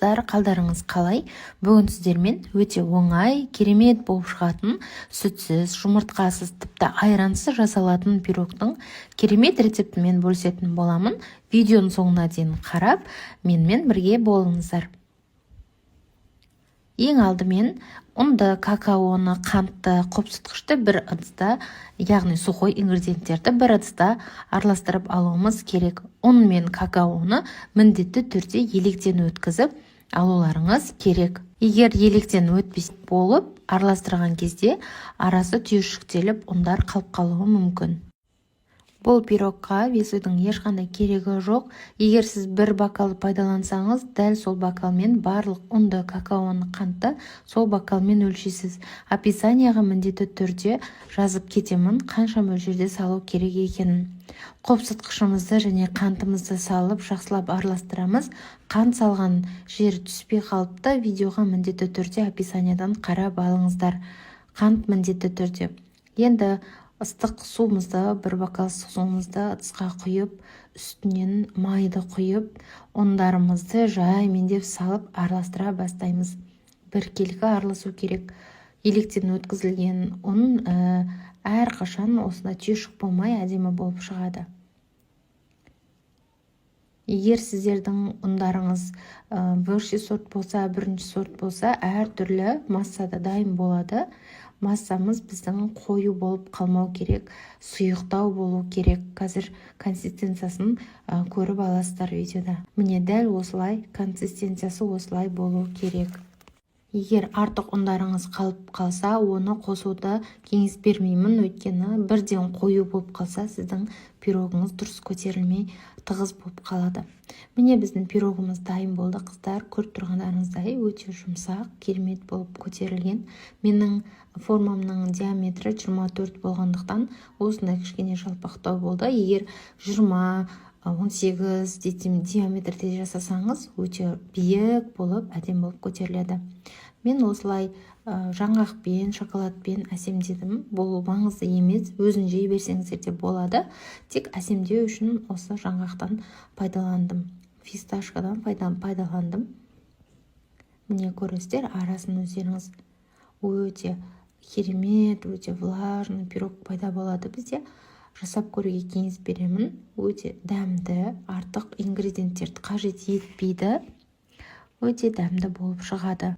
Қалдарыңыз қалай? Бүгін сіздермен өте оңай, керемет болып шығатын, сүтсіз, жұмыртқасыз, тіпті айрансыз жасалатын пирогтың керемет рецептімен бөлісетін боламын. Видеоның соңына дейін қарап, менімен бірге болыңыздар. Ең алдымен ұнды, какаоны, қантты, қопсытқышты бір ыдыста, яғни сухой ингредиенттерді бір ыдыста араластырып алуымыз керек. Ұн мен какаоны міндетті түрде електен өткізіп алуларыңыз керек. Егер електен өтпес болып араластырған кезде арасы түйіршіктеліп ұндар қалып қалуы мүмкін. Бұл пирогқа весудің ешқандай керегі жоқ. Егер сіз бір бокал пайдалансаңыз, дәл сол бокалмен барлық ұнды, какаоны, қантты сол бокалмен өлшейсіз. Описанияға міндетті түрде жазып кетемін, қанша мөлшерде салу керек екенін. Қопсытқышымызды және қантымызды салып жақсылап араластырамыз. Қант салған жер түспей қалыпты, видеоға міндетті түрде описаниядан қарап алыңыздар. Қант міндетті түрде. Енді ыстық суымызды, бір бокал ыстық суымызды ыдысқа құйып, үстінен майды құйып, ұндарымызды жаймендеп салып араластыра бастаймыз. Біркелкі араласу керек. Електен өткізілген ұн әрқашан осында түйіршік болмай әдемі болып шығады. Егер сіздердің ұндарыңыз высший сорт болса, бірінші сорт болса, әртүрлі массада дайын болады. Массамыз біздің қою болып қалмау керек, сұйықтау болу керек. Қазір консистенциясын көріп аласыздар видеода. Міне дәл осылай, консистенциясы осылай болу керек. Егер артық ұндарыңыз қалып қалса, оны қосуды кеңес бермеймін, өйткені бірден қою болып қалса, сіздің пирогыңыз дұрыс көтерілмей тығыз болып қалады. Міне біздің пирогымыз дайын болды, қыздар. Көріп тұрғандарыңыздай өте жұмсақ, керемет болып көтерілген. Менің формамның диаметрі 24 болғандықтан осындай кішкене жалпақтау болды. Егер 20-18 диаметрде жасасаңыз, өте биік болып, әдем болып көтеріледі. Мен осылай жаңғақпен, шоколадпен әсемдедім. Бұл маңызды емес, өзін жей берсеңіздер де болады. Тек әсемдеу үшін осы жаңғақтан пайдаландым. Фисташкадан пайдаландым. Міне көресіздер, арасын өздеріңіз өте керемет, өте влажный пирог пайда болады бізде. Жасап көруге кеңес беремін. Өте дәмді, артық ингредиенттерді қажет етпейді. Өте дәмді болып шығады.